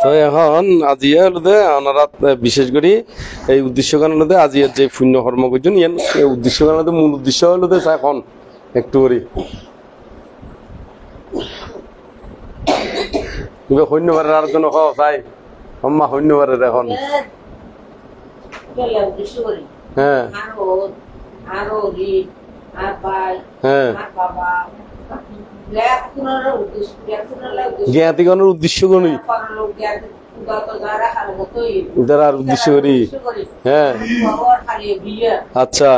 তো এখন আজিয়া হলো ওনারা বিশেষ করে এই উদ্দেশ্য কারণে আজিয়ার যে পুণ্য কর্ম করছেন এই উদ্দেশ্য কারণে মূল উদ্দেশ্য হলো এখন একটু করি সৈন্যবারের আর জন্য চাই আম্মা সৈন্যবারের এখন হ্যাঁ হ্যাঁ জ্ঞাতিগণের উদ্দেশ্য করি আর উদ্দেশ্য করি হ্যাঁ আচ্ছা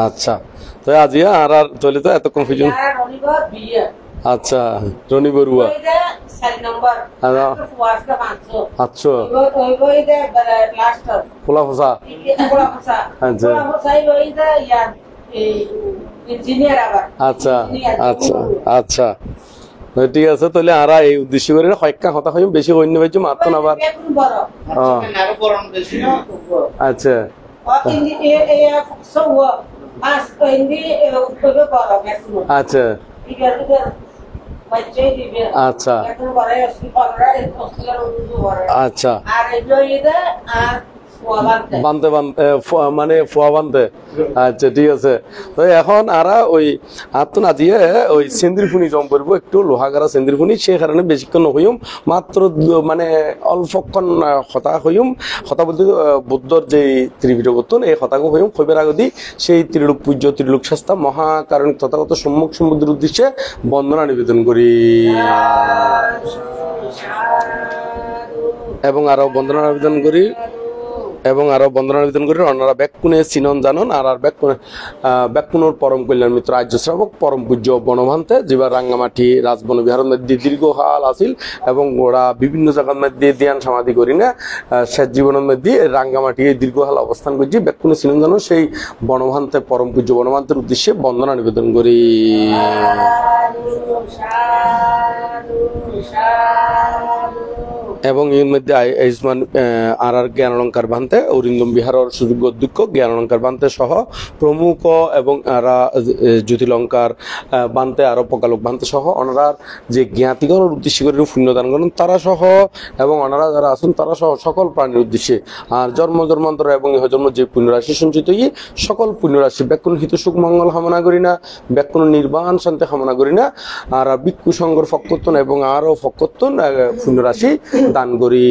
আচ্ছা তো আজিয়া আর আর চলে তো এত কনফিউশন আচ্ছা রনি বড়ুয়া আচ্ছা খোলা ফসা আচ্ছা আচ্ছা আচ্ছা ঠিক আছে তাহলে আর এই উদ্দেশ্য করে কয়েকটা কথা কইম বেশি অন্য পাইছো মারতো না আবার আচ্ছা আচ্ছা আচ্ছা আচ্ছা বানতে মানে ফোয়া বানতে আচ্ছা ঠিক আছে তো এখন আর ওই আত্ম না দিয়ে ওই সেন্দ্রিফুনি জম করবো একটু লোহাগারা সেন্দ্রিফুনি সে কারণে বেশিক্ষণ হইম মাত্র মানে অল্পক্ষণ কথা হইম কথা বলতে বুদ্ধর যে ত্রিপিটক করতেন এই কথাকে হইম খৈবের আগদি সেই ত্রিলোক পূজ্য ত্রিলোক শাস্তা মহাকারণ তথাগত সম্মুখ সমুদ্রের উদ্দেশ্যে বন্দনা নিবেদন করি এবং আরো বন্দনা নিবেদন করি ওনারা ব্যাকুনে চিনন জানন আর ব্যাকুনোর পরম কল্যাণ মিত্র আর্য শ্রাবক পরম পূজ্য বনভান্তে যেবার রাঙ্গামাটি রাজবন বিহারের মধ্যে দীর্ঘকাল আছিল এবং ওরা বিভিন্ন জায়গার মধ্যে ধ্যান সমাধি করি না শেষ জীবনের মধ্যে রাঙ্গামাটি দীর্ঘকাল অবস্থান করছি ব্যাকুনে চিনন জানন সেই বনভান্তে পরম পূজ্য বনভান্তের উদ্দেশ্যে বন্দনা নিবেদন করি এবং এর মধ্যে আয়ুষ্মান আর জ্ঞান অলঙ্কার বান্তে অরিন্দম বিহারের সুযোগ্য অধ্যক্ষ জ্ঞান অলঙ্কার বান্তে সহ প্রমুখ এবং জ্যোতিলঙ্কার বান্তে আরো পকালোক বান্তে সহ ওনারা যে জ্ঞাতিগণের উদ্দেশ্যে করে পুণ্যদান করেন তারা সহ এবং ওনারা যারা আছেন তারা সহ সকল প্রাণীর উদ্দেশ্যে আর জন্ম জন্মান্তর এবং ইহজন্ম যে পুণ্যরাশি সঞ্চিত সকল পুণ্যরাশি ব্যাকুণ হিত সুখ মঙ্গল কামনা করি না ব্যাকুণ নির্বাণ শান্তি কামনা করি না আর ভিক্ষু সংঘর ফকত্তন এবং আরো ফকত্তন পুণ্যরাশি দান করি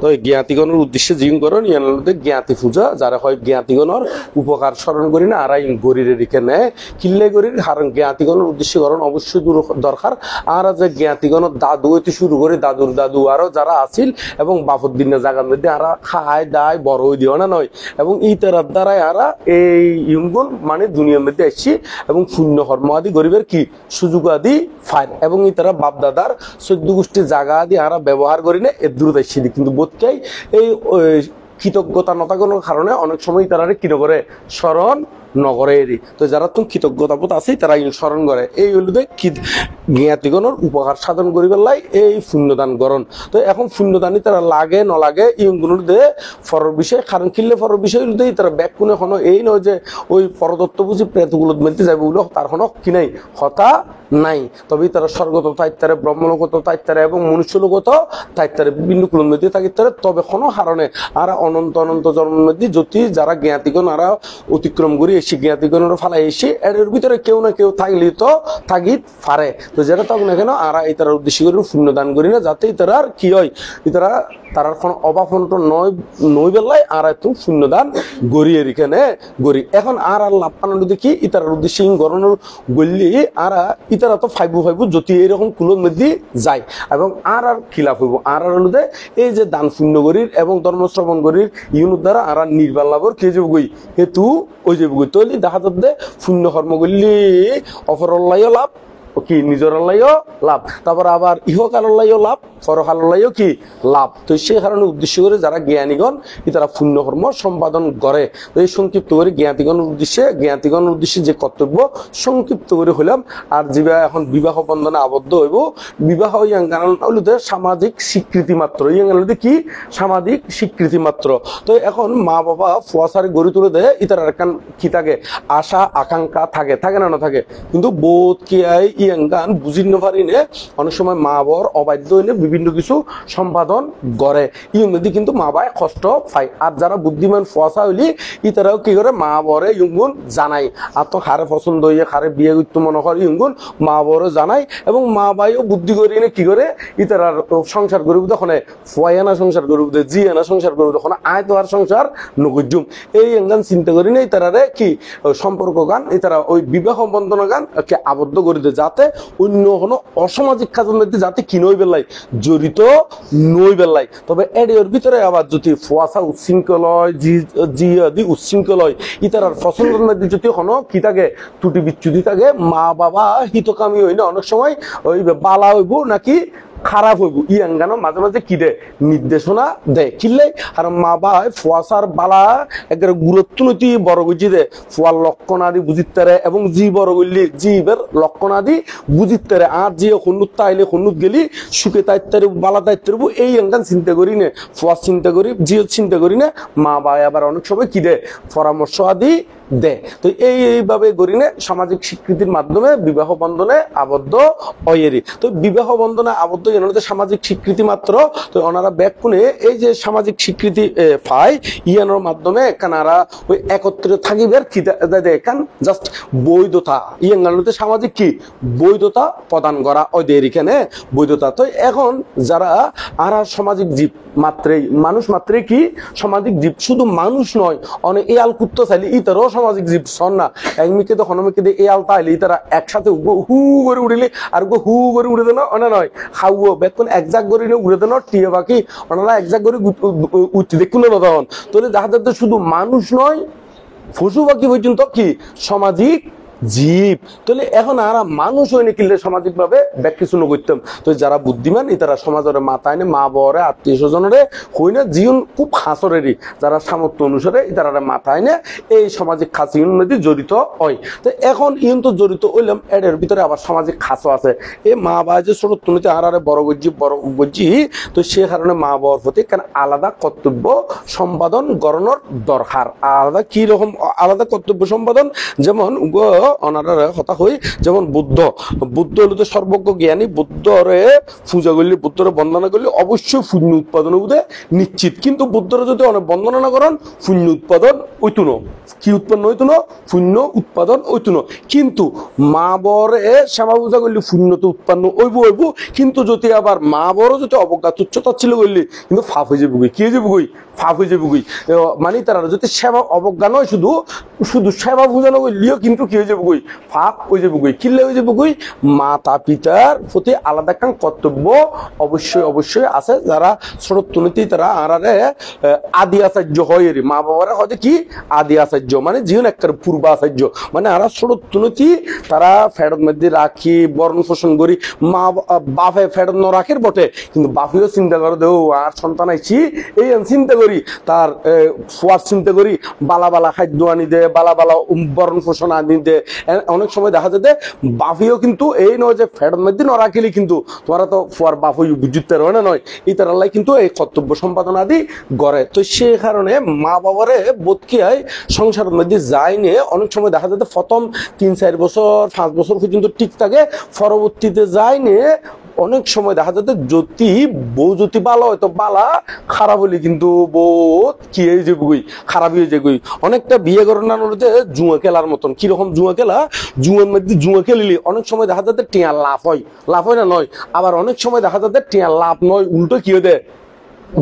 তো জ্ঞাতিগণের উদ্দেশ্যে জিম করেন ইয়ানলতে জ্ঞাতি পূজা যারা হয় জ্ঞাতিগণের উপকার স্মরণ করি না আর গরিরে রেখে নেয় কিল্লে গরির কারণ জ্ঞাতিগণের উদ্দেশ্যে করেন অবশ্যই দরকার আর যে জ্ঞাতিগণের দাদু হইতে শুরু করে দাদুর দাদু আরো যারা আছিল এবং বাপর দিনের জায়গার মধ্যে আর খায় দায় বড় হয়ে দিও না নয় এবং ইতারার দ্বারাই আর এই ইয়ুঙ্গুন মানে দুনিয়ার মধ্যে আসছি এবং শূন্য কর্ম আদি গরিবের কি সুযোগ আদি ফাইন এবং ইতারা বাপ দাদার 14 গোষ্ঠীর জায়গা আদি আর ব্যবহার করি না এর দ্রুত আসছি কিন্তু এই কৃতজ্ঞতা নতাগণের কারণে অনেক সময় তারা কি করে স্মরণ নগরে তো যারা তুমি কৃতজ্ঞতাবোধ আছে তারা স্মরণ করে এই হলো জ্ঞাতিগণের উপকার সাধন করিবার লাই এই পুণ্যদান করণ তো এখন পুণ্যদানই তারা লাগে নলাগে ইগুলোর দিয়ে ফরের বিষয় কারণ কিনলে ফরের বিষয় দিয়ে তারা ব্যাগ কোনো এখনো এই নয় যে ওই পরদত্ত বুঝি প্রেতগুলোর মধ্যে যাবে ওগুলো তার কোনো কি নাই হতা নাই তবে তারা স্বর্গত তাইতারে ব্রহ্মলোকত তাইতারে এবং মনুষ্যলোকত তাইতারে বিভিন্ন কুলের মধ্যে থাকিতারে তবে কোনো কারণে আর অনন্ত অনন্ত জন্মের মধ্যে যদি যারা জ্ঞাতিগণ আর অতিক্রম করি এসে জ্ঞাতিগণের ফালাই এসে এর ভিতরে কেউ না কেউ থাকলে তো থাকিত পারে তো যেটা তখন না কেন আর এই তারা উদ্দেশ্য করে পুণ্যদান করি না যাতে তারা কি হয় তারা তার কোনো অভাব নই বেলায় আর এত পুণ্যদান গড়িয়ে রেখে গড়ি এখন আর লাভ পানোর দেখি ইতার উদ্দেশ্যে গরণের গড়লি আর ইতারা তো ফাইবু যদি এরকম কুলোর মধ্যে যায় এবং আর খিলাফ হইব আর হলো এই যে দান পুণ্য গরির এবং ধর্ম শ্রবণ গরির ইউনুর দ্বারা আর নির্বাণ লাভর কে যাব গই হেতু ওই যাব গই তৈলি দেখা যাচ্ছে পুণ্য কর্ম করলি অপরল্লাইও লাভ কি নিজের লাইও লাভ, তারপর আবার ইহকালের লাইও লাভ, পরকালের লাইও কি লাভ। তো সেই কারণে উদ্দেশ্য করে যারা জ্ঞানীগণ তারা পুণ্যকর্ম সম্পাদন করে। তো এই সংক্ষিপ্ত করে জ্ঞাতিগণের উদ্দেশ্যে যে কর্তব্য সংক্ষিপ্ত করে হইলাম। আর যেটা এখন বিবাহ বন্ধনে আবদ্ধ হইব, বিবাহ সামাজিক স্বীকৃতি মাত্র, কি সামাজিক স্বীকৃতি মাত্র। তো এখন মা বাবা ফুয়াশারে গড়ি তুলে দেয়, ইতার একখান কি থাকে আশা আকাঙ্ক্ষা থাকে না থাকে, কিন্তু বোধ কি ইয়াঙ্গান বুঝি পারি নে অনেক সময় মা বাবার অবাধ্য হইলে বিভিন্ন কিছু সম্পাদন করে, ইংরেজি কিন্তু মা বাবায় কষ্ট পায়। আর যারা বুদ্ধিমান ফুয়াশা হইলি ইতারাও কি করে মা বাবারে ইঙ্গুন জানাই, আর তো খারে পছন্দ হইয়া খারে বিয়ে করতে মনে করে ইঙ্গুন মা বাবারও জানাই, এবং মা বাবাইও বুদ্ধি করি নে কি করে ইতারার সংসার গরিব তখন ফুয়াইয়ানা সংসার গরিব দে জি আনা সংসার গরিব তখন আয় তো আর সংসার নগজুম। এই গান চিন্তা করি নেই তারারে কি সম্পর্ক গান তারা ওই বিবাহ বন্ধন গান কে আবদ্ধ করে দেয়, যাতে অন্য কোনো অসামাজিক কাজের মধ্যে যাতে কি নই বেলাই জড়িত নই বেলাই। তবে এর ভিতরে আবার যদি ফুয়াশা উচ্ছৃঙ্খল হয় জি উচ্ছৃঙ্খল হয় ইতারার পছন্দের মধ্যে যদি কোনো কি থাকে ত্রুটি বিচ্যুতি থাকে, মা বাবা হিতকামী হই না অনেক সময় ওই বালা হইব নাকি খারাপ হইব ইয়াঙ্গানো মাঝে মাঝে কি দে নির্দেশনা দেয় কিনলে। আর মা বাবা ফুয়াশার বালা একবারে গুরুত্ব নতি বড় গুজি দে ফুয়ার লক্ষণ আদি বুঝিতে এবং জি বড় করলি জীবের লক্ষণ আদি বুঝিতে, আর যে হনুত তাইলে হনুত গেলি সুখে দায়িত্ব বালা দায়িত্ব এই আঙ্গান চিন্তা করি নে ফুয়ার চিন্তা করি জিও চিন্তা করি না, মা বাবা আবার অনেক সময় কি দে পরামর্শ আদি দেয়। তো এইভাবে গরিনে সামাজিক স্বীকৃতির মাধ্যমে বিবাহ বন্ধনে আবদ্ধ হয়েরি। তো বিবাহ বন্ধনে আবদ্ধ সামাজিক স্বীকৃতি মাত্র। তো ওনারা ব্যাক কোনে এই যে সামাজিক স্বীকৃতি পায় ইয়ানোর মাধ্যমে কানারা ওই একত্রে থাকিবার কি দেখান জাস্ট বৈধতা ইয়াঙ্গানোতে সামাজিক কি বৈধতা প্রদান করা ওদের এখানে বৈধতা। তো এখন যারা আর সামাজিক জীব মাত্রেই মানুষ মাত্রে কি সামাজিক জীব, শুধু মানুষ নয় অনেক এই আল কুত্ত চাইলে ইতারও সামাজিক জীব সন না একমিকে তো হনমিকে দিয়ে এই আল তাইলে তারা একসাথে হু করে উড়িলে আর হু করে উড়ে দেন অনা নয় খাওয়া বেতন একজাক করে উড়ে দেন টিয়ে বাকি ওনারা একজাক করে উঠতে দেখুন না তখন। তাহলে দেখা যাচ্ছে শুধু মানুষ নয় পশু পাখি পর্যন্ত কি সামাজিক জীব। তাহলে এখন আর মানুষ হয়নি কিনলে সামাজিক ভাবে ব্যাখ্যা করতাম। তো যারা বুদ্ধিমান তারা সমাজের মাথায় নে মা বাবারে আত্মীয় স্বজনের হই না জীবন খুব খাসরেরই যারা সামর্থ্য অনুসারে তারা মাথায় নে এই সামাজিক খাস নদী জড়িত হয়। তো এখন ইন তো জড়িত হইলাম এর ভিতরে আবার সামাজিক খাসও আছে। এই মা বাবা যে ছোট তুলিতে আর বড় গজ্জি তো সে কারণে মা বাবার প্রতি কেন আলাদা কর্তব্য সম্পাদন গণনার দরকার। আলাদা কি রকম আলাদা কর্তব্য সম্পাদন, যেমন অনারা কথা হই যেমন বুদ্ধ হলো তো সর্বজ্ঞ জ্ঞানী, বুদ্ধরে পূজা করলে বুদ্ধরে বন্দনা করলে অবশ্যই পুণ্য উৎপাদন হবে নিশ্চিত। কিন্তু বুদ্ধরে যদি অনেক বন্দনা না করেন পুণ্য উৎপাদন হইতো না, কি উৎপন্ন হইতো না পুণ্য উৎপাদন হইতো না। কিন্তু মা বরে শ্যামা পূজা করলে পুণ্য তো উৎপন্ন হইব, কিন্তু যদি আবার মা বড় যদি অবজ্ঞা তুচ্ছতা ছিল করলে কিন্তু ফাপ হয়ে যাবে কি হয়ে যাবে ফাপ হয়ে যাবে মানে তারা যদি সেবা অবজ্ঞা নয় শুধু সেবা পূজানো করলেও কিন্তু কি হয়ে যাবে ফাপ হয়ে যাবে কিল্লে হয়ে যাবে মাতা পিতার প্রতি আলাদা একটা কর্তব্য অবশ্যই আছে। যারা ছোট তুলিতেই তারা আরারে আদি আচার্য হয় মা বাবারা হয়তো কি আদি আচার্য মানে জীবন একটা পূর্ব আচার্য, মানে আরা ছোট তুলিতি তারা ফেরত মধ্যে রাখি বরণ পোষণ করি মা বাপে ফেরত ন রাখের বটে, কিন্তু বাপিও চিন্তা করে দেও আর সন্তান আইছি এই চিন্তা করি তার সোয়ার চিন্তা করি বালা বালা খাদ্য আনি দে বালা বালা বরণ পোষণ আনি দে। অনেক সময় দেখা যায় বাফিও কিন্তু এই নয় যে ফেরত মধ্যে ন রাখিলে কিন্তু তোমরা তো ফুয়ার বাফই বুঝতে পারো না নয় এই তার আল্লাহ কিন্তু এই কর্তব্য সম্পাদন আদি করে। তো সে কারণে মা বাবারে বোধ কি হয় সংসারের মধ্যে যায় নিয়ে অনেক সময় দেখা যায় প্রথম 3-4 বছর 5 বছর পর্যন্ত ঠিক থাকে, পরবর্তীতে যায় নিয়ে অনেক সময় দেখা যাচ্ছে বউ যদি ভালো হয়তো বালা খারাপ হলে কিন্তু বোধ কি হয়ে যাবই খারাপ হয়ে যাবই। অনেকটা বিয়ে করানোর মধ্যে জুয়া খেলার মতন, কিরকম জুয়া খেলা, জুয়ার মধ্যে জুয়া খেলিলে অনেক সময় দেখা যাচ্ছে টিয়া লাভ হয় না নয়, আবার অনেক সময় দেখা যাচ্ছে টিয়া লাভ নয় উল্টো কি হয়ে দেয়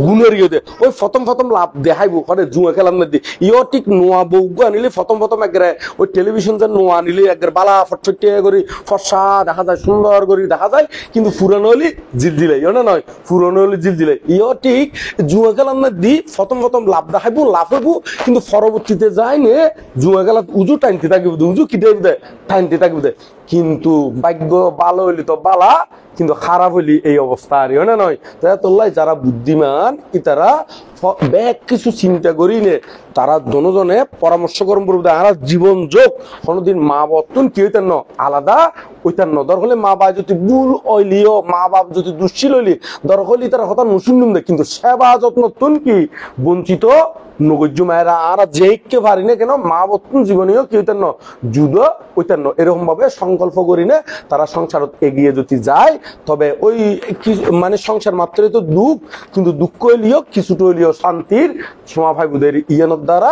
গুণের ইয়ে ওই প্রথম লাভ দেখাইব করে জুয়া খেলার মধ্যে ইও ঠিক নোয়া বউগু আনিলে প্রথম একবারে ওই টেলিভিশন যে নোয়া আনিলে একবার বালা ফটফটিয়া করি ফর্সা দেখা যায় সুন্দর করে দেখা যায়, কিন্তু পুরানো হলে জিলজিলাই না নয় পুরানো হলে জিলজিলাই ইও ঠিক জুয়া খেলার মধ্যে প্রথম লাভ দেখাইব লাভ হইব, কিন্তু পরবর্তীতে যায় নে জুয়া খেলা উজু টাইনতে থাকিব উজু কি দেয় টাইনতে থাকিব দেয় কিন্তু ভাগ্য ভালো হইলি তো বালা, কিন্তু খারাপ হইলি এই অবস্থা আর না নয়। তাই তোল্লাই যারা বুদ্ধিমান ইতারা ব্যাগ কিছু চিন্তা করি নে, তারা দনজনে পরামর্শ করম করবো আর জীবন যোগ কোনোদিন মা বর্তন কি হইতেন ন আলাদা ওইটার ন দর হলে মা বাপ যদি ভুল হইলিও মা বাপ যদি দুশ্চিল হইলি দর হইলি তারা কথা নশুন দে, কিন্তু সেবা যত্ন তুন কি বঞ্চিত নগজ্য মায়েরা আর যেকে পারি না কেন মা বর্তন জীবনীয় কি হইতেন ন যুদ ওইটার ন এরকম ভাবে সংকল্প করি না তারা সংসারত এগিয়ে যদি যায়। তবে ওই মানে সংসার মাত্রই তো দুঃখ, কিন্তু দুঃখ হইলিও কিছুটা হইলিও শান্তির সোমা ভাইবুদের ইয়ানোর দ্বারা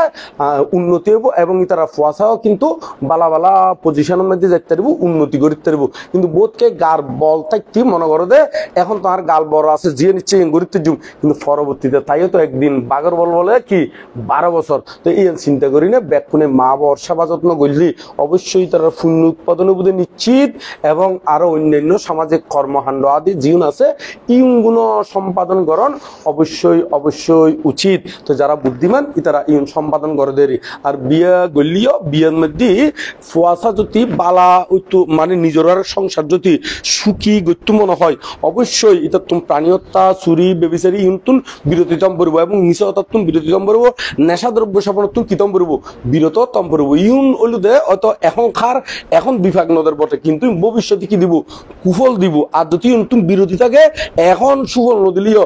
উন্নতি হইব এবং তারা ফুয়াশাও কিন্তু বালা বালা পজিশনের মধ্যে যাইতে পারবো, উন্নতি করতে পারবো। কিন্তু বোধকে গার বল থাকতে মনে করো দে এখন তো আর গাল বড় আছে যে নিচ্ছে গরিতে যুগ, কিন্তু পরবর্তীতে তাইও তো একদিন বাগর বল বলে কি 12 বছর। তো এই চিন্তা করি না ব্যাকুনে মা বর সেবা যত্ন করলি অবশ্যই তারা পুণ্য উৎপাদন বোধে নিশ্চিত এবং আরো অন্যান্য সামাজিক কর্মকাণ্ড আদি জীবন আছে ইউনগুলো সম্পাদন করণ অবশ্যই অবশ্যই উচিত। তো যারা বুদ্ধিমান তারা ইউন সম্পাদন করে দেরি। আর বিয়া গলিও বিয়ের মধ্যে ফুয়াশা যদি বালা ওইতো মানে নিজের সংসার যদি সুখী গত্য মনে হয় অবশ্যই এটা তুমি প্রাণী হত্যা চুরি বেবিচারি ইউন বিরতিতম করবো এবং নিশাতম বিরতিতম করবো, নেশা দ্রব্য সেবন তুমি কিতম করবো বিরত তম করবো। ইউন হলুদে হয়তো এখন খার এখন বিভাগ নদের বটে, কিন্তু ভবিষ্যতে কি দিব কুফল দিব। আর যদি তুমি বিরতি থাকে এখন সুফল নদিলিও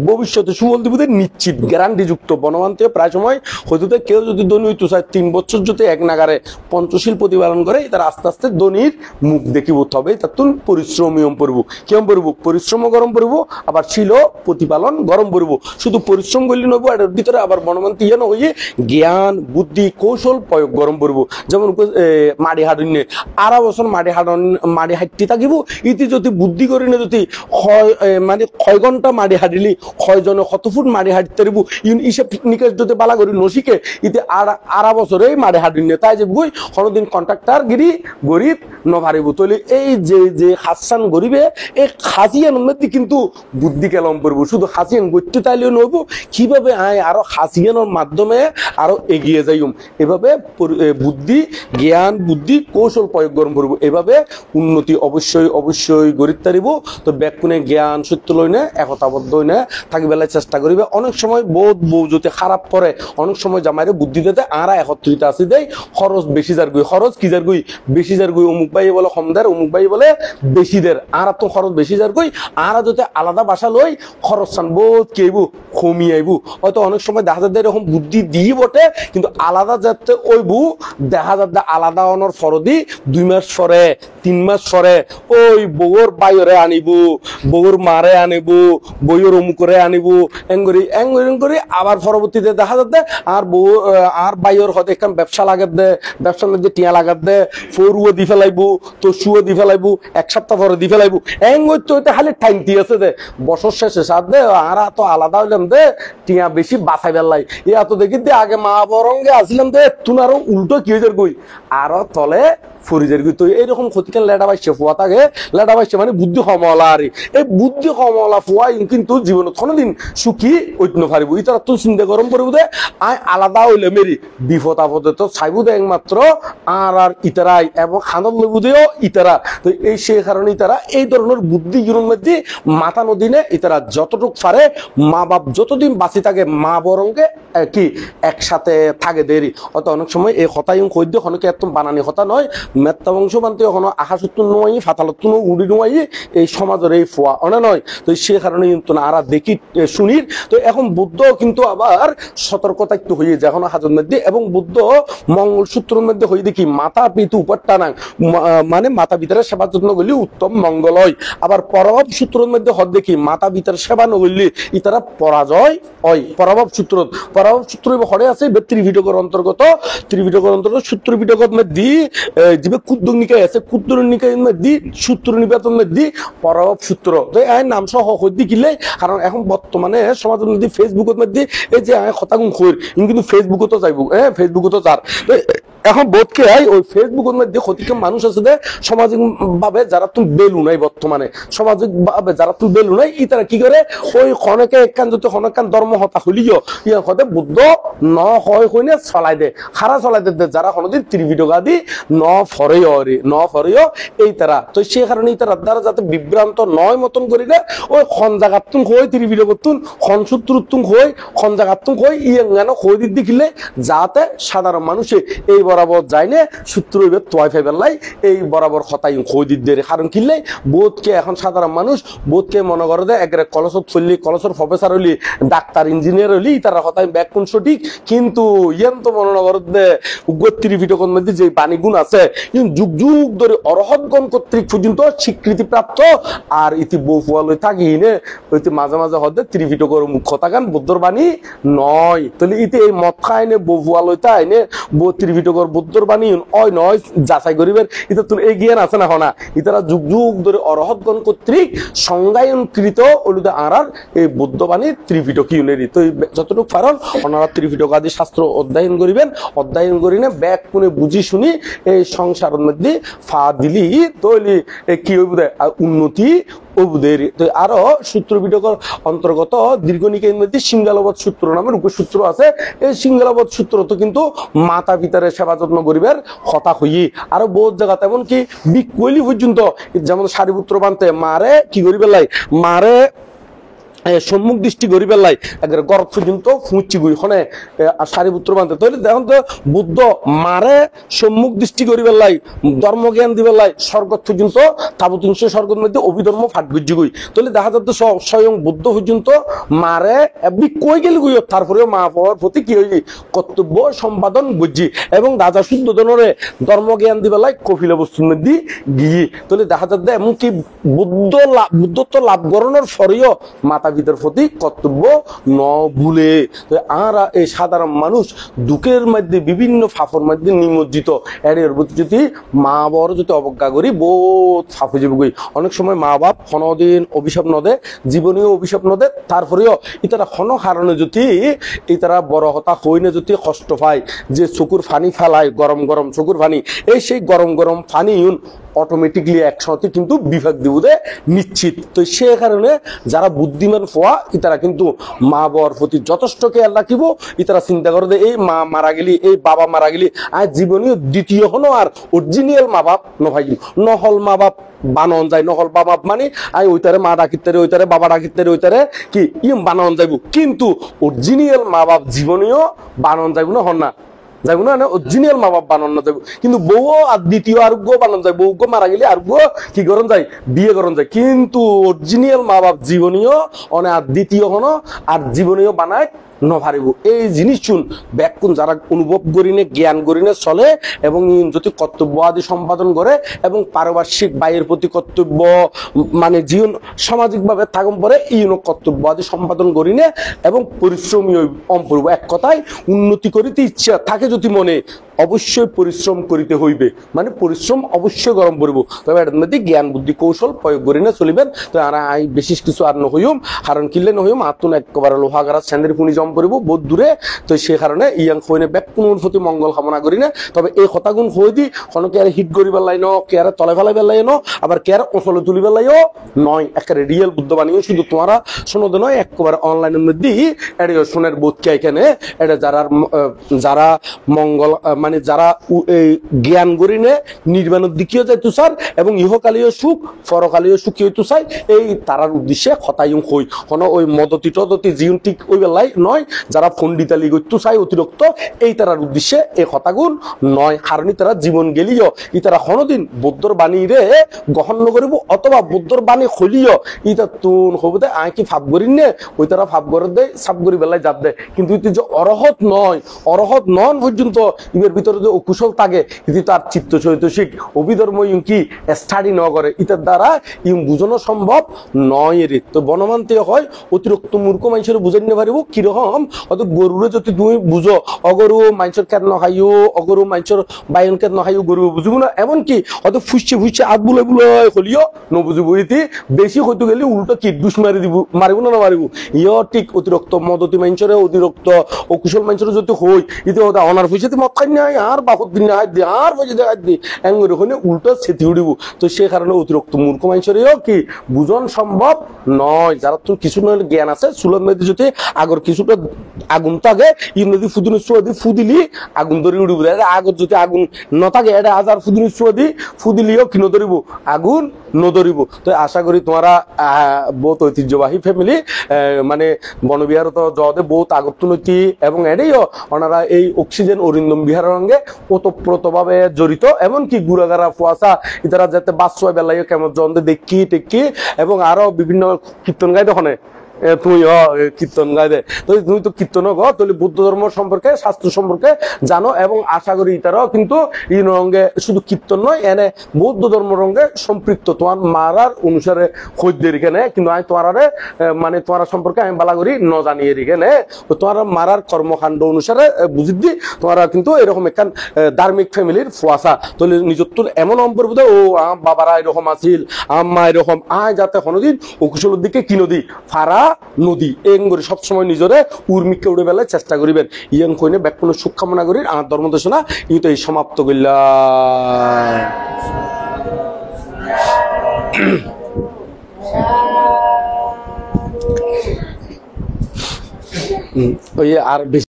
ভবিষ্যতে সুফল দিব নিশ্চিত গ্যারান্টি যুক্ত। বনবান্তে প্রায় সময় হয়তো কেউ যদি ধনী হইতো চায় 3 বছর যদি এক নাগারে পঞ্চশীল প্রতিপালন করে তার আস্তে আস্তে ধনীর মুখ দেখিব। তবে তার পরিশ্রমিয়ম পড়বো কেমন পড়বো পরিশ্রম গরম পড়বো আবার ছিল প্রতিপালন গরম পড়বো। শুধু পরিশ্রম করলে নবো এটার ভিতরে আবার বনবান্তি ইয়ে না হইয়ে জ্ঞান বুদ্ধি কৌশল প্রয়োগ গরম পড়বো। যেমন মাড়ি হাডুন্যে 12 বছর মাড়ি হাঁটতে থাকিব ইতি যদি বুদ্ধি করি না যদি মানে 6 ঘন্টা মাড়ি হাঁটিলি 6 জনে কত ফুট মাড়ি হাঁটতে পারিব হিসেব নিকেশ যদি বালা করি নশিকে ইতি 12 বছরে মাড়ি হাঁটুন্যে তাই যে বই কোনোদিন কন্ট্রাক্টার গিরি গরিব নভারিব। তৈলে এই যে যে হাসান গরিবে এই হাসিয়ান মধ্যে কিন্তু বুদ্ধি কেলম পড়বো। শুধু হাসিয়ান গড়তে তাইলেও নইব কিভাবে আয় আরো হাসিয়ানোর মাধ্যমে আরো এগিয়ে যাইম, এভাবে বুদ্ধি জ্ঞান বুদ্ধি কৌশল প্রয়োগ গরম করবো। এভাবে উন্নতি অবশ্যই অবশ্যই গড়িতে পারিব। তো ব্যাকুনে জ্ঞান সত্য লই না একতাবদ্ধ হই না থাকি বেলায় চেষ্টা করিবে। অনেক সময় বোধ বউ যদি খারাপ পরে অনেক সময় জামাইরে বুদ্ধি দিতে আরা একত্রিত আসি দেয় খরচ বেশি যার গই খরচ কি যার গই বেশি যার গই অমুক ভাই বলে কমদের অমুক ভাই বলে বেশি দের আর তো খরচ বেশি যার গই আর যদি আলাদা বাসা লই খরচ চান বোধ কি আইবু কমি আইবু। হয়তো অনেক সময় দেখা যায় এরকম বুদ্ধি দিই বটে কিন্তু আলাদা যাতে ওইবু দেখা যাতে আলাদা অনর ফরদি 2 মাস পরে 3 মাস পরে ওই বউর বাইরে আনিব বউর মারে আনিব বউর অমুকরে আনিব এঙ্গরি এঙ্গরি আবার পরবর্তীতে দেখা যাতে আর বউ আর বাইর হয়তো একখান ব্যবসা লাগাত দে ব্যবসার মধ্যে টিয়া লাগাত দে ফরুও দি ফেলাইবো তো শুও দি ফেলাইবো 1 সপ্তাহ পরে দি ফেলাইবো এঙ্গর তো খালি টাইমটি আছে দে বছর শেষে সাথ দে আর তো আলাদা হইলাম দে টিয়া বেশি বাঁচাই বেলাই ইয়া তো দেখি দে আগে মা বরঙ্গে আসলাম দে তুন আরো উল্টো কি হয়ে গই আরো তলে ফরিজের গই। তো এইরকম ক্ষতিকার লেডা বাইছে ফুয়া থাকে লেডা বাইছে মানে বুদ্ধি কমলা আর এই বুদ্ধি কমলা ফুয়া কিন্তু জীবনত কোনোদিন সুখী ঐত্য পারিব। ইতারা তো চিন্তা গরম করব দে আয় আলাদা হইলে মেরি বিপদ আপদে তো চাইব দে একমাত্র আর ইতারাই এবং খানদ লইব দেও ইতারা। তো এই সেই কারণে ইতারা এই ধরনের বুদ্ধি জীবনের মধ্যে মাথা নদীনে ইতারা যতটুক পারে মা বাপ যতদিন বাঁচি থাকে মা বরঙ্গে কি একসাথে থাকে দেরি। হয়তো অনেক সময় এই কথাই কই দিয়ে অনেকে একদম বানানি কথা নয় মেত্তা বংশ বানতে এখনো আকাশত্ব নয় ফাতালত উড়ি নয় এই সমাজের এই ফোয়া অনে নয়। তো সে কারণে কিন্তু আরা দেখি শুনির। তো এখন বুদ্ধ কিন্তু আবার সতর্কতা একটু হয়ে যায় এখন হাজর মধ্যে এবং বুদ্ধ মঙ্গলসূত্রের মধ্যে হয়ে দেখি মাথা পিতু উপর টানাং মানে মাতা পিতার সেবা যত্ন করলে উত্তম মঙ্গল হয়। আবার পরভাব সূত্রের মধ্যে হদ দেখি মাতা পিতার সেবা নগরলে ইতারা পরাজয় হয়। পরভাব সূত্র সূত্র হরে আছে ত্রিভিটকের অন্তর্গত সূত্র পিটকের মধ্যে যে ক্ষুদ্র নিকায় আছে ক্ষুদ্র নিকায়ের মধ্যে সূত্র নিপাতন মধ্যে পরভাব সূত্র। তো এই নাম সহ হদ্দি কিলে কারণ এখন বর্তমানে সমাজের মধ্যে ফেসবুকের মধ্যে এই যে কথাগুন খৈর কিন্তু ফেসবুকে তো যাইব ফেসবুকে তো যার এখন বোধকে ওই ফেসবুকের মধ্যে ক্ষতিকর মানুষ আছে যে সামাজিক ভাবে যারা তুমি বেলু নাই বর্তমানে সামাজিক ভাবে যারা তুমি বেলু নাই ই তারা কি করে ওই খনকে একখান যদি খনকান ধর্ম হতা হলিও ইয়া হতে বুদ্ধ ন হয় হইনে চলাই দে খারা চলাই দে যারা কোনোদিন ত্রিভিটকা দি ন ফরেও রে ন ফরেও এই তারা তো সেই কারণে এই তারা দ্বারা যাতে বিভ্রান্ত নয় মতন করি না ওই খন জায়গাতুন হই ত্রিভিটকতুন খন সূত্রতুন হই খন জায়গাতুন হই ইয়াঙ্গানো হই দিক দেখিলে যাতে সাধারণ মানুষে এই বরাবর যায় না সূত্র হইবে তোয়াই ফাইবেলাই এই বরাবর হতাই হই দিক দিয়ে কারণ কিনলে বোধকে এখন সাধারণ মানুষ বোধকে মনে করে দেয় একবারে কলসত চললি কলসর প্রফেসর হলি ডাক্তার ইঞ্জিনিয়ার হলি তারা হতাই ব্যাক কোন সঠিক কিন্তু ইয়ান তো মনে করে দে ত্রিভিটকর মধ্যে যে বাণীগুণ আছে যুগ যুগ ধরে অরহতগণ কর্তৃক পর্যন্ত স্বীকৃতিপ্রাপ্ত আর ইতি বহুয়াল থাকি নে ওইতে মাঝে মাঝে হতে ত্রিভিটকর মুখ্য থাকান বুদ্ধর বাণী নয় তাহলে ইতি এই মত খাইনে বহুয়াল আইনে ত্রিভিটকর বুদ্ধর বাণী ওই নয় যাচাই করিবেন এটা তো এই জ্ঞান আছে না হনা ইতারা যুগ যুগ ধরে অরহতগণ কর্তৃক সংজ্ঞায়নকৃত ওলুদে আরার এই বুদ্ধবাণী ত্রিভিটকীয়নেরই তো যতটুকু কারণ ওনারা ত্রিভিটক আদি শাস্ত্র অধ্যয়ন করিবেন অধ্যয়ন করিনে ব্যাক কোনে বুঝি শুনি এই সংসারের মধ্যে ফা দিলি তৈলি কি হইব উন্নতি অবুদের তো আরো সূত্র পিটকর অন্তর্গত দীর্ঘনিকায়ের মধ্যে সিঙ্গালবৎ সূত্র নামের উপসূত্র আছে এই সিঙ্গালবৎ সূত্র তো কিন্তু মাতা পিতার সেবা যত্ন করিবার কথা হই আরো বহুত জায়গা তেমন কি বিকৈলি পর্যন্ত যেমন সারিপুত্র বানতে মারে কি করিবার লাই মারে সম্মুখ দৃষ্টি করি পেলাই একবার গরত পর্যন্ত ফুঁচি গুই হনে সারিপুত্র বানতে তাহলে দেখুন তো বুদ্ধ মারে সম্মুখ দৃষ্টি করি পেলাই ধর্মজ্ঞান দিবে লাই স্বর্গ পর্যন্ত তাবতিংশ স্বর্গের মধ্যে অভিধর্ম ফাট গুজি গুই তাহলে দেখা যাচ্ছে স্বয়ং বুদ্ধ পর্যন্ত মারে কই গেলি গুই তারপরেও মা বাবার প্রতি কি হই কর্তব্য সম্পাদন বুঝি এবং রাজা শুদ্ধধনরে ধর্মজ্ঞান দিবে লাই কপিল বস্তুর মধ্যে গিয়ে তাহলে দেখা যাচ্ছে এমনকি বুদ্ধত্ব লাভ করানোর পরেও মাতা পিতার প্রতি কর্তব্য ন ভুলে আর এই সাধারণ মানুষ দুঃখের মধ্যে বিভিন্ন ফাফর মধ্যে নিমজ্জিত এর প্রতি যদি মা বাবার যদি অবজ্ঞা করি বহুত ফাফ হয়ে যাবে অনেক সময় মা বাপ ক্ষণদিন অভিশাপ নদে জীবনীয় অভিশাপ নদে তারপরেও ইতারা ক্ষণ কারণে যদি ইতারা বড় হতা হইনে যদি কষ্ট পায় যে চকুর ফানি ফেলায় গরম গরম চকুর ফানি এই সেই গরম গরম ফানি অটোমেটিকলি একসাথে কিন্তু বিভাগ দিবুদে নিশ্চিত তো সে কারণে যারা বুদ্ধিমান ফোয়া ইতারা কিন্তু মা বাবার প্রতি যথেষ্ট কেয়ার রাখিব ইতারা চিন্তা করে দে এই মা মারা গেলি এই বাবা মারা গেলি আর জীবনীয় দ্বিতীয় হনো আর অরিজিনাল মা বাপ নভাই নহল মা বাপ বানন যায় নহল বাবা মানে আই ওইতারে মা ডাকিতারে ওইতারে বাবা ডাকিতারে ওইতারে কি বানন যাইব কিন্তু অরিজিনাল মা বাপ জীবনীয় বানন যাইব না হন না যাইব না অরিজিনাল মা বাপ বানানো যাইব কিন্তু বউ আর দ্বিতীয় আরোগ্য বানানো যায় বউ মারা গেলে আরোগ্য কি করন যায় বিয়ে করন যায় কিন্তু অরিজিনাল মা বাপ জীবনীয় অনে আর দ্বিতীয় হনো আর জীবনীয় বানায় নভারিব এই জিনিস শুন ব্যাকুণ যারা অনুভব করিনে জ্ঞান করিনে চলে এবং যদি কর্তব্য আদি সম্পাদন করে এবং পারিপার্শ্বিক বাইয়ের প্রতি কর্তব্য মানে জীবন সামাজিকভাবে থাকুন পরে কর্তব্য আদি সম্পাদন করিনে এবং পরিশ্রমী অম্পরব এক কথায় উন্নতি করিতে ইচ্ছা থাকে যদি মনে অবশ্যই পরিশ্রম করিতে হইবে মানে পরিশ্রম অবশ্যই গরম পড়ব তবে এর মধ্যে জ্ঞান বুদ্ধি কৌশল প্রয়োগ করিনে চলিবেন তো আর আই বিশেষ কিছু আর নহইম কারণ কিনলে নহইম আতুন একেবারে লোহাগারা স্যান্ডের পুনি জম পড়ব বহুত দূরে তো সেই কারণে ইয়াং হইনে ব্যাক কোন প্রতি মঙ্গল কামনা করি না তবে এই কথাগুণ হই দি কোনো কে আর হিট করিবার লাইন কে আর তলে ফেলাইবার লাইন আবার কে আর অচলে তুলিবার লাইও নয় একেবারে রিয়েল বুদ্ধ বাণীও শুধু তোমারা শোনো দে নয় একেবারে অনলাইনের মধ্যে এটা শোনের বোধ কে এখানে এটা যারা মঙ্গল মানে যারা এই জ্ঞান গরিনে নির্বাণের দিকেও যাইতো স্যার এবং ইহকালীয় সুখ পরকালীয় সুখী হইতো চাই এই তারার উদ্দেশ্যে হতায়ুং হই কোনো ওই মদতি টদতি জীবন ঠিক ওই বেলায় নয় যারা পণ্ডিতালি করতো চাই অতিরিক্ত এই তারার উদ্দেশ্যে এই হতাগুণ নয় কারণ তারা জীবন গেলিও ই তারা কোনোদিন বুদ্ধর বাণী রে গ্রহণ করিব অথবা বুদ্ধর বাণী খলিও ইটা তুন হব দে আয় কি ভাব করি নে ওই তারা ভাব করে দেয় সাব করি বেলায় যাব দে কিন্তু ইতি যে অরহত নয় অরহত নন পর্যন্ত ইবের ভিতরে যে অকুশল থাকে ইতি তার চিত্ত চৈতসিক অভিধর্ম কি স্টাডি ন করে ইতার দ্বারা বুঝানো সম্ভব নয় রে তো বনমান্তে হয় অতিরিক্ত মূর্খ মানুষের বুঝাই নিতে পারিব কিরকম হয়তো গরুরে যদি তুমি বুঝো অগরু মানুষের খেত নখাইও অগরু মানুষের বাইন খেত নখাইও গরু বুঝবো না এমনকি হয়তো ফুসছে ফুসছে আগ বুলে বুলে হলিও নবুঝবো ইতি বেশি হয়তো গেলে উল্টো কিডুস মারি দিব মারিব না মারিব ইয় ঠিক অতিরিক্ত মদতি মানুষের অতিরিক্ত অকুশল মানুষের যদি হই ইতি হয়তো অনার ফুসে মদ খাই না আই আর বাহুর দিন হাত দি আর বাজে হাত দি এঙ্গরে ওখানে উল্টো সেতি উড়িব তো সে কারণে অতিরিক্ত মূর্খ মানুষেরও কি বুঝন সম্ভব নয় যারা তোর কিছু নয় জ্ঞান আছে চুলের মধ্যে যদি আগর কিছুটা আগুন থাকে ই নদী ফুদিনি চুয়াদি ফুদিলি আগুন ধরে উড়িব আগর যদি আগুন নথাকে এটা হাজার ফুদিনি চুয়াদি ফুদিলিও কি নধরিব আগুন নধরিব তো আশা করি তোমরা বহুত ঐতিহ্যবাহী ফ্যামিলি মানে বনবিহার তো জদে বহুত আগতনৈতি এবং এটাইও ওনারা এই অক্সিজেন অরিন্দম বিহারের সঙ্গে ওতপ্রোতভাবে জড়িত এমনকি গুড়াগাড়া ফুয়াশা ইতারা যাতে বাচ্চা বেলায় কেমন জন্দে দেখি টেকি এবং আরো বিভিন্ন কীর্তন গাই দোকানে তুই কীর্তন গাই দে তো তুমি তো কীর্তন গো তাহলে বৌদ্ধ ধর্ম সম্পর্কে শাস্ত্র সম্পর্কে জানো এবং আশা করি ইতারাও কিন্তু এই রঙে শুধু কীর্তন নয় এনে বৌদ্ধ ধর্ম রঙে সম্পৃক্ত তোমার মারার অনুসারে খোঁজদের এখানে কিন্তু আমি তোমার মানে তোমার সম্পর্কে আমি বালা করি ন জানিয়ে এখানে তোমার মারার কর্মকাণ্ড অনুসারে বুঝি দি তোমার কিন্তু এরকম একখান ধার্মিক ফ্যামিলির ফুয়াশা তাহলে নিজের তোর এমন অম্পর বোধ ও বাবারা এরকম আছিল আম্মা এরকম আয় যাতে কোনোদিন অকুশলের দিকে কি নদী ফারা নদী এঙ্গরি সবসময় নিজরে উর্মিকে উড়ে বেলায় চেষ্টা করিবেন ইয়াং কইনে ব্যাক কোনো সুখ কামনা করি আমার ধর্ম দেশনা কিন্তু এই সমাপ্ত করলাম আর বেশি